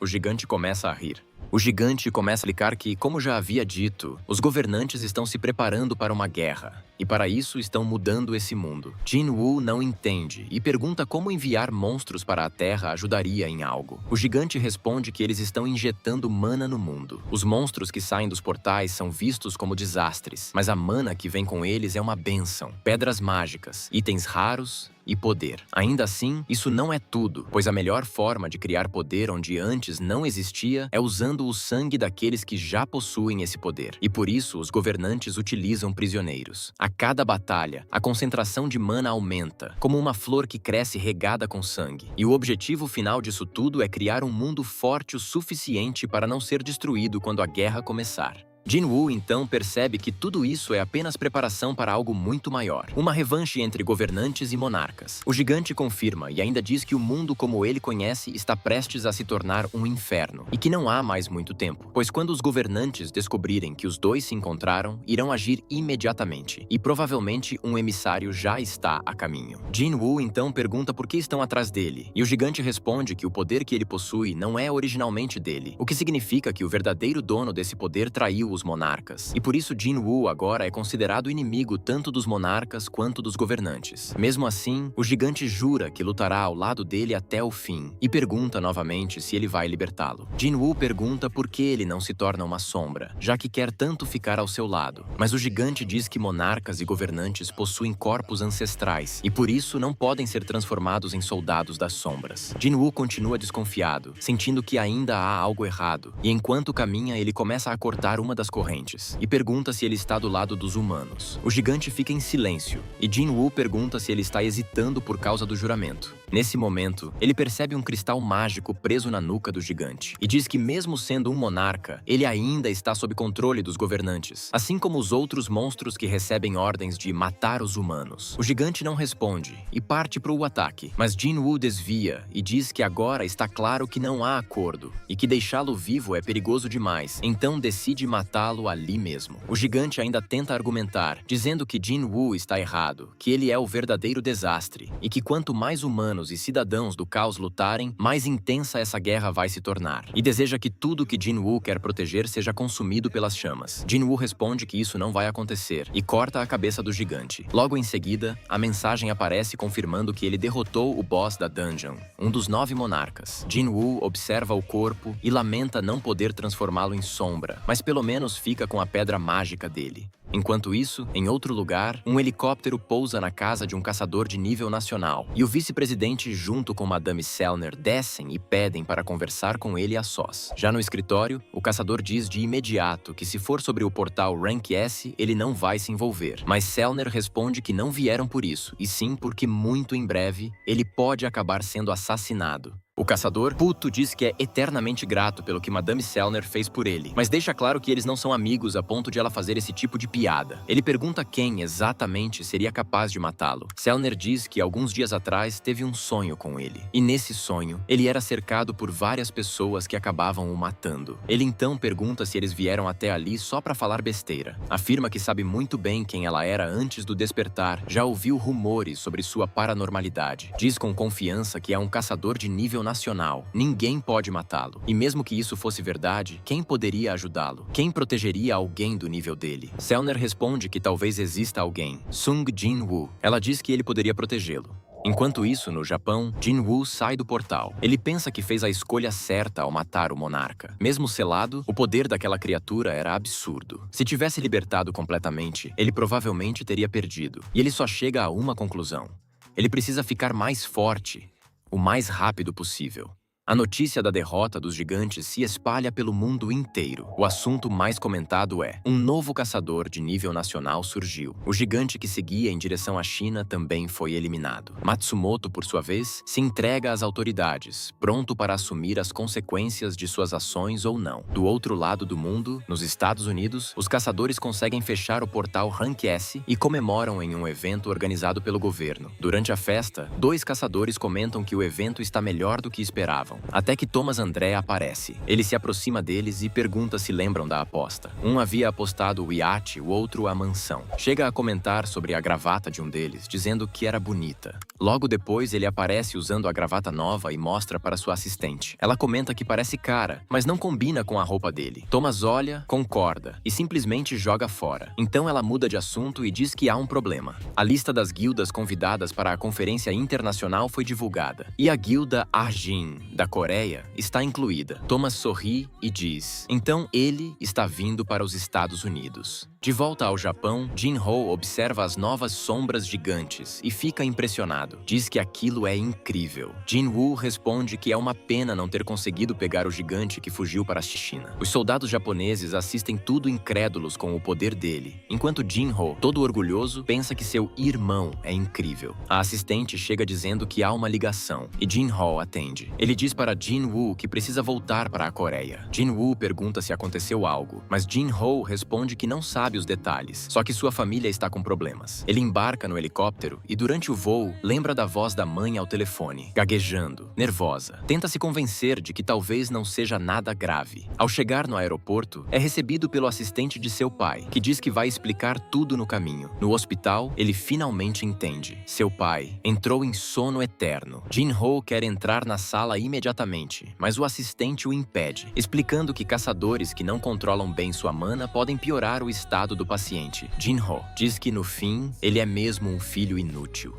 O gigante começa a rir. O gigante começa a explicar que, como já havia dito, os governantes estão se preparando para uma guerra, e para isso estão mudando esse mundo. Jinwoo não entende e pergunta como enviar monstros para a Terra ajudaria em algo. O gigante responde que eles estão injetando mana no mundo. Os monstros que saem dos portais são vistos como desastres, mas a mana que vem com eles é uma bênção. Pedras mágicas, itens raros e poder. Ainda assim, isso não é tudo, pois a melhor forma de criar poder onde antes não existia é usando o sangue daqueles que já possuem esse poder. E por isso, os governantes utilizam prisioneiros. A cada batalha, a concentração de mana aumenta, como uma flor que cresce regada com sangue. E o objetivo final disso tudo é criar um mundo forte o suficiente para não ser destruído quando a guerra começar. Jinwoo então percebe que tudo isso é apenas preparação para algo muito maior. Uma revanche entre governantes e monarcas. O gigante confirma e ainda diz que o mundo como ele conhece está prestes a se tornar um inferno. E que não há mais muito tempo, pois quando os governantes descobrirem que os dois se encontraram, irão agir imediatamente. E provavelmente um emissário já está a caminho. Jinwoo então pergunta por que estão atrás dele. E o gigante responde que o poder que ele possui não é originalmente dele. O que significa que o verdadeiro dono desse poder traiu os monarcas. E por isso Jinwoo agora é considerado inimigo tanto dos monarcas quanto dos governantes. Mesmo assim, o gigante jura que lutará ao lado dele até o fim e pergunta novamente se ele vai libertá-lo. Jinwoo pergunta por que ele não se torna uma sombra, já que quer tanto ficar ao seu lado. Mas o gigante diz que monarcas e governantes possuem corpos ancestrais e por isso não podem ser transformados em soldados das sombras. Jinwoo continua desconfiado, sentindo que ainda há algo errado, e enquanto caminha ele começa a cortar uma das das correntes e pergunta se ele está do lado dos humanos. O gigante fica em silêncio e Jin-Woo pergunta se ele está hesitando por causa do juramento. Nesse momento, ele percebe um cristal mágico preso na nuca do gigante e diz que mesmo sendo um monarca, ele ainda está sob controle dos governantes, assim como os outros monstros que recebem ordens de matar os humanos. O gigante não responde e parte para o ataque, mas Jin-Woo desvia e diz que agora está claro que não há acordo e que deixá-lo vivo é perigoso demais, então decide matá-lo ali mesmo. O gigante ainda tenta argumentar, dizendo que Jin-Woo está errado, que ele é o verdadeiro desastre e que quanto mais humanos e cidadãos do caos lutarem, mais intensa essa guerra vai se tornar. E deseja que tudo que Jin-Woo quer proteger seja consumido pelas chamas. Jin-Woo responde que isso não vai acontecer e corta a cabeça do gigante. Logo em seguida, a mensagem aparece confirmando que ele derrotou o boss da dungeon, um dos 9 monarcas. Jin-Woo observa o corpo e lamenta não poder transformá-lo em sombra, mas pelo menos fica com a pedra mágica dele. Enquanto isso, em outro lugar, um helicóptero pousa na casa de um caçador de nível nacional, e o vice-presidente junto com Madame Selner descem e pedem para conversar com ele a sós. Já no escritório, o caçador diz de imediato que se for sobre o portal Rank S, ele não vai se envolver. Mas Selner responde que não vieram por isso, e sim porque muito em breve, ele pode acabar sendo assassinado. O caçador, puto, diz que é eternamente grato pelo que Madame Selner fez por ele, mas deixa claro que eles não são amigos a ponto de ela fazer esse tipo de piada. Ele pergunta quem, exatamente, seria capaz de matá-lo. Selner diz que alguns dias atrás teve um sonho com ele, e nesse sonho, ele era cercado por várias pessoas que acabavam o matando. Ele então pergunta se eles vieram até ali só pra falar besteira. Afirma que sabe muito bem quem ela era antes do despertar, já ouviu rumores sobre sua paranormalidade. Diz com confiança que é um caçador de nível nacional. Ninguém pode matá-lo. E mesmo que isso fosse verdade, quem poderia ajudá-lo? Quem protegeria alguém do nível dele? Selner responde que talvez exista alguém. Sung Jin-Woo. Ela diz que ele poderia protegê-lo. Enquanto isso, no Japão, Jin-Woo sai do portal. Ele pensa que fez a escolha certa ao matar o monarca. Mesmo selado, o poder daquela criatura era absurdo. Se tivesse libertado completamente, ele provavelmente teria perdido. E ele só chega a uma conclusão. Ele precisa ficar mais forte, o mais rápido possível. A notícia da derrota dos gigantes se espalha pelo mundo inteiro. O assunto mais comentado é: um novo caçador de nível nacional surgiu. O gigante que seguia em direção à China também foi eliminado. Matsumoto, por sua vez, se entrega às autoridades, pronto para assumir as consequências de suas ações ou não. Do outro lado do mundo, nos Estados Unidos, os caçadores conseguem fechar o portal Rank S e comemoram em um evento organizado pelo governo. Durante a festa, 2 caçadores comentam que o evento está melhor do que esperavam. Até que Thomas André aparece. Ele se aproxima deles e pergunta se lembram da aposta. Um havia apostado o iate, o outro a mansão. Chega a comentar sobre a gravata de um deles, dizendo que era bonita. Logo depois, ele aparece usando a gravata nova e mostra para sua assistente. Ela comenta que parece cara, mas não combina com a roupa dele. Thomas olha, concorda e simplesmente joga fora. Então ela muda de assunto e diz que há um problema. A lista das guildas convidadas para a conferência internacional foi divulgada. E a guilda Arjin, da Coreia, está incluída. Thomas sorri e diz: então ele está vindo para os Estados Unidos. De volta ao Japão, Jin-Ho observa as novas sombras gigantes e fica impressionado. Diz que aquilo é incrível. Jin-Woo responde que é uma pena não ter conseguido pegar o gigante que fugiu para a China. Os soldados japoneses assistem tudo incrédulos com o poder dele, enquanto Jin-Ho, todo orgulhoso, pensa que seu irmão é incrível. A assistente chega dizendo que há uma ligação e Jin-Ho atende. Ele diz para Jin-Woo que precisa voltar para a Coreia. Jin-Woo pergunta se aconteceu algo, mas Jin-Ho responde que não sabe os detalhes, só que sua família está com problemas. Ele embarca no helicóptero e durante o voo lembra da voz da mãe ao telefone, gaguejando, nervosa. Tenta se convencer de que talvez não seja nada grave. Ao chegar no aeroporto, é recebido pelo assistente de seu pai, que diz que vai explicar tudo no caminho. No hospital, ele finalmente entende. Seu pai entrou em sono eterno. Jin-Ho quer entrar na sala imediatamente, mas o assistente o impede, explicando que caçadores que não controlam bem sua mana podem piorar o estado do paciente. Jin-Ho diz que no fim, ele é mesmo um filho inútil.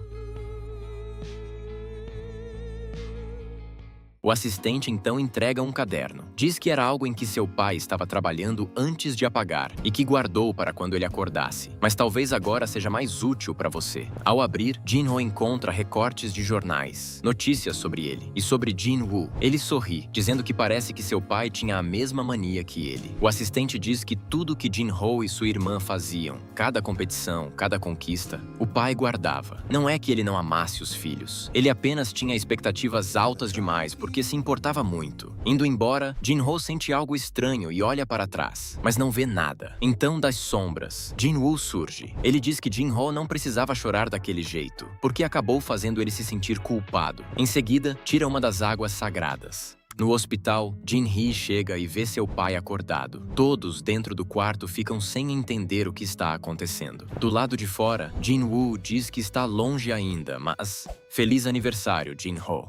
O assistente então entrega um caderno. Diz que era algo em que seu pai estava trabalhando antes de apagar e que guardou para quando ele acordasse. Mas talvez agora seja mais útil para você. Ao abrir, Jin-ho encontra recortes de jornais, notícias sobre ele e sobre Jin-woo. Ele sorri, dizendo que parece que seu pai tinha a mesma mania que ele. O assistente diz que tudo que Jin-ho e sua irmã faziam, cada competição, cada conquista, o pai guardava. Não é que ele não amasse os filhos. Ele apenas tinha expectativas altas demais porque se importava muito. Indo embora, Jin-ho sente algo estranho e olha para trás, mas não vê nada. Então, das sombras, Jin-woo surge. Ele diz que Jin-ho não precisava chorar daquele jeito, porque acabou fazendo ele se sentir culpado. Em seguida, tira uma das águas sagradas. No hospital, Jin-hee chega e vê seu pai acordado. Todos dentro do quarto ficam sem entender o que está acontecendo. Do lado de fora, Jin-woo diz que está longe ainda, mas... Feliz aniversário, Jin-ho.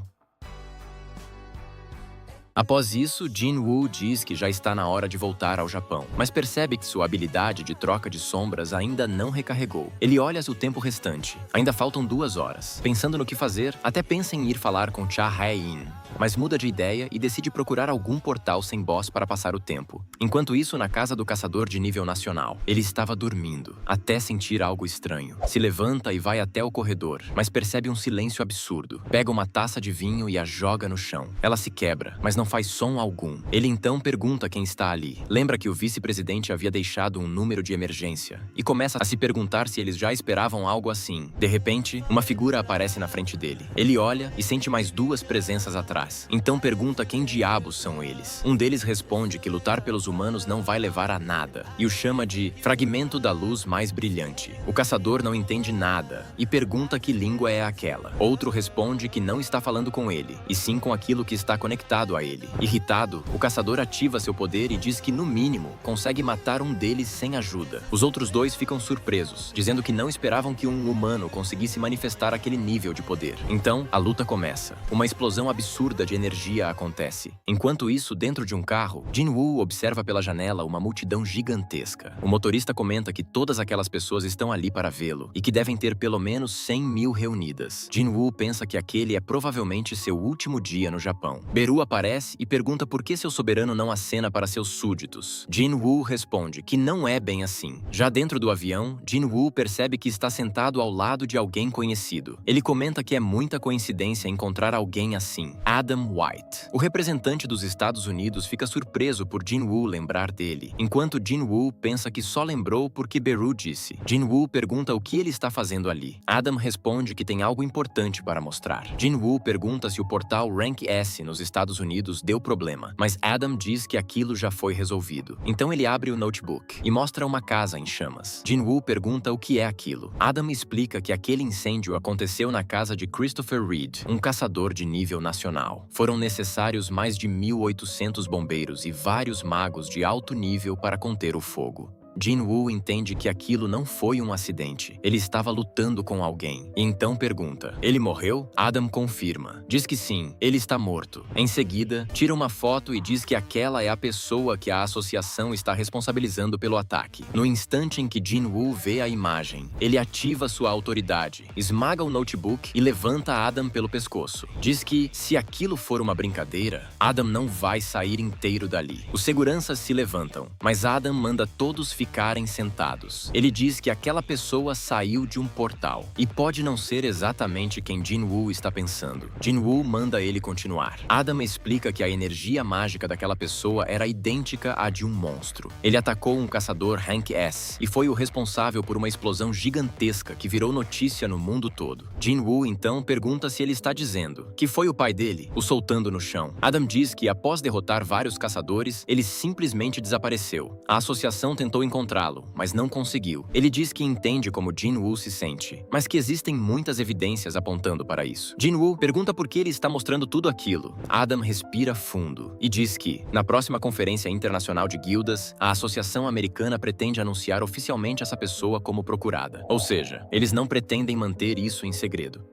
Após isso, Jin-woo diz que já está na hora de voltar ao Japão, mas percebe que sua habilidade de troca de sombras ainda não recarregou. Ele olha o tempo restante. Ainda faltam 2 horas. Pensando no que fazer, até pensa em ir falar com Cha Hae-in, mas muda de ideia e decide procurar algum portal sem boss para passar o tempo. Enquanto isso, na casa do caçador de nível nacional, ele estava dormindo, até sentir algo estranho. Se levanta e vai até o corredor, mas percebe um silêncio absurdo. Pega uma taça de vinho e a joga no chão. Ela se quebra, mas não faz som algum. Ele então pergunta quem está ali. Lembra que o vice-presidente havia deixado um número de emergência e começa a se perguntar se eles já esperavam algo assim. De repente, uma figura aparece na frente dele. Ele olha e sente mais 2 presenças atrás. Então pergunta quem diabos são eles. Um deles responde que lutar pelos humanos não vai levar a nada e o chama de fragmento da luz mais brilhante. O caçador não entende nada e pergunta que língua é aquela. Outro responde que não está falando com ele, e sim com aquilo que está conectado a ele. Irritado, o caçador ativa seu poder e diz que, no mínimo, consegue matar um deles sem ajuda. Os outros 2 ficam surpresos, dizendo que não esperavam que um humano conseguisse manifestar aquele nível de poder. Então, a luta começa. Uma explosão absurda de energia acontece. Enquanto isso, dentro de um carro, Jin-woo observa pela janela uma multidão gigantesca. O motorista comenta que todas aquelas pessoas estão ali para vê-lo e que devem ter pelo menos 100 mil reunidas. Jin-woo pensa que aquele é provavelmente seu último dia no Japão. Beru aparece e pergunta por que seu soberano não acena para seus súditos. Jin-woo responde que não é bem assim. Já dentro do avião, Jin-woo percebe que está sentado ao lado de alguém conhecido. Ele comenta que é muita coincidência encontrar alguém assim, Adam White. O representante dos Estados Unidos fica surpreso por Jin-woo lembrar dele, enquanto Jin-woo pensa que só lembrou porque Beru disse. Jin-woo pergunta o que ele está fazendo ali. Adam responde que tem algo importante para mostrar. Jin-woo pergunta se o portal Rank S nos Estados Unidos deu problema, mas Adam diz que aquilo já foi resolvido. Então ele abre o notebook e mostra uma casa em chamas. Jin-woo pergunta o que é aquilo. Adam explica que aquele incêndio aconteceu na casa de Christopher Reed, um caçador de nível nacional. Foram necessários mais de 1.800 bombeiros e vários magos de alto nível para conter o fogo. Jin-woo entende que aquilo não foi um acidente. Ele estava lutando com alguém. E então pergunta: ele morreu? Adam confirma. Diz que sim, ele está morto. Em seguida, tira uma foto e diz que aquela é a pessoa que a associação está responsabilizando pelo ataque. No instante em que Jin-woo vê a imagem, ele ativa sua autoridade, esmaga o notebook e levanta Adam pelo pescoço. Diz que, se aquilo for uma brincadeira, Adam não vai sair inteiro dali. Os seguranças se levantam, mas Adam manda todos ficarem sentados. Ele diz que aquela pessoa saiu de um portal e pode não ser exatamente quem Jin-woo está pensando. Jin-woo manda ele continuar. Adam explica que a energia mágica daquela pessoa era idêntica à de um monstro. Ele atacou um caçador Rank S e foi o responsável por uma explosão gigantesca que virou notícia no mundo todo. Jin-woo então pergunta se ele está dizendo que foi o pai dele o soltando no chão. Adam diz que após derrotar vários caçadores, ele simplesmente desapareceu. A associação tentou encontrá-lo, mas não conseguiu. Ele diz que entende como Jin-woo se sente, mas que existem muitas evidências apontando para isso. Jin-woo pergunta por que ele está mostrando tudo aquilo. Adam respira fundo e diz que, na próxima Conferência Internacional de Guildas, a Associação Americana pretende anunciar oficialmente essa pessoa como procurada. Ou seja, eles não pretendem manter isso em segredo.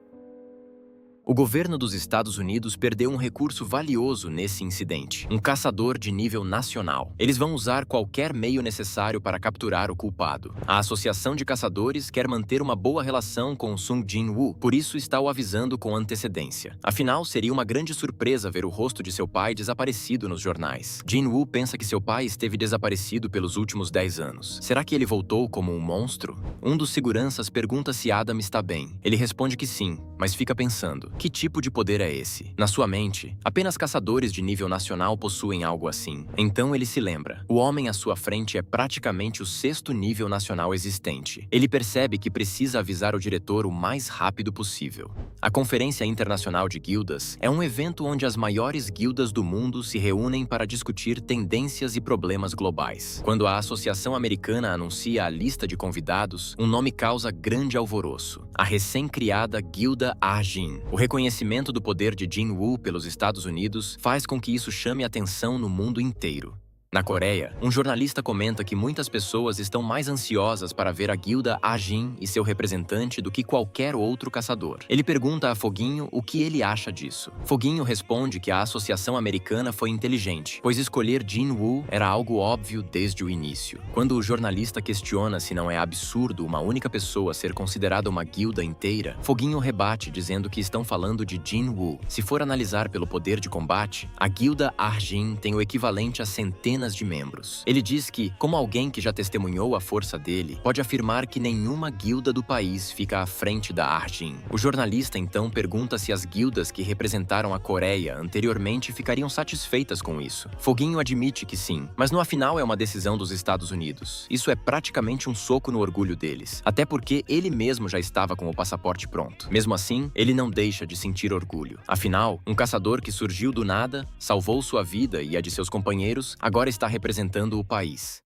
O governo dos Estados Unidos perdeu um recurso valioso nesse incidente, um caçador de nível nacional. Eles vão usar qualquer meio necessário para capturar o culpado. A Associação de Caçadores quer manter uma boa relação com Sung Jin-woo, por isso está o avisando com antecedência. Afinal, seria uma grande surpresa ver o rosto de seu pai desaparecido nos jornais. Jin-woo pensa que seu pai esteve desaparecido pelos últimos 10 anos. Será que ele voltou como um monstro? Um dos seguranças pergunta se Adam está bem. Ele responde que sim, mas fica pensando: que tipo de poder é esse? Na sua mente, apenas caçadores de nível nacional possuem algo assim. Então ele se lembra. O homem à sua frente é praticamente o 6º nível nacional existente. Ele percebe que precisa avisar o diretor o mais rápido possível. A Conferência Internacional de Guildas é um evento onde as maiores guildas do mundo se reúnem para discutir tendências e problemas globais. Quando a Associação Americana anuncia a lista de convidados, um nome causa grande alvoroço: a recém-criada Guilda Arjin. O reconhecimento do poder de Jin-woo pelos Estados Unidos faz com que isso chame atenção no mundo inteiro. Na Coreia, um jornalista comenta que muitas pessoas estão mais ansiosas para ver a Guilda Arjin e seu representante do que qualquer outro caçador. Ele pergunta a Foguinho o que ele acha disso. Foguinho responde que a Associação Americana foi inteligente, pois escolher Jin-woo era algo óbvio desde o início. Quando o jornalista questiona se não é absurdo uma única pessoa ser considerada uma guilda inteira, Foguinho rebate dizendo que estão falando de Jin-woo. Se for analisar pelo poder de combate, a Guilda Arjin tem o equivalente a centenas de membros. Ele diz que, como alguém que já testemunhou a força dele, pode afirmar que nenhuma guilda do país fica à frente da Arjin. O jornalista então pergunta se as guildas que representaram a Coreia anteriormente ficariam satisfeitas com isso. Foguinho admite que sim, mas no afinal é uma decisão dos Estados Unidos. Isso é praticamente um soco no orgulho deles, até porque ele mesmo já estava com o passaporte pronto. Mesmo assim, ele não deixa de sentir orgulho. Afinal, um caçador que surgiu do nada, salvou sua vida e a de seus companheiros, agora está representando o país.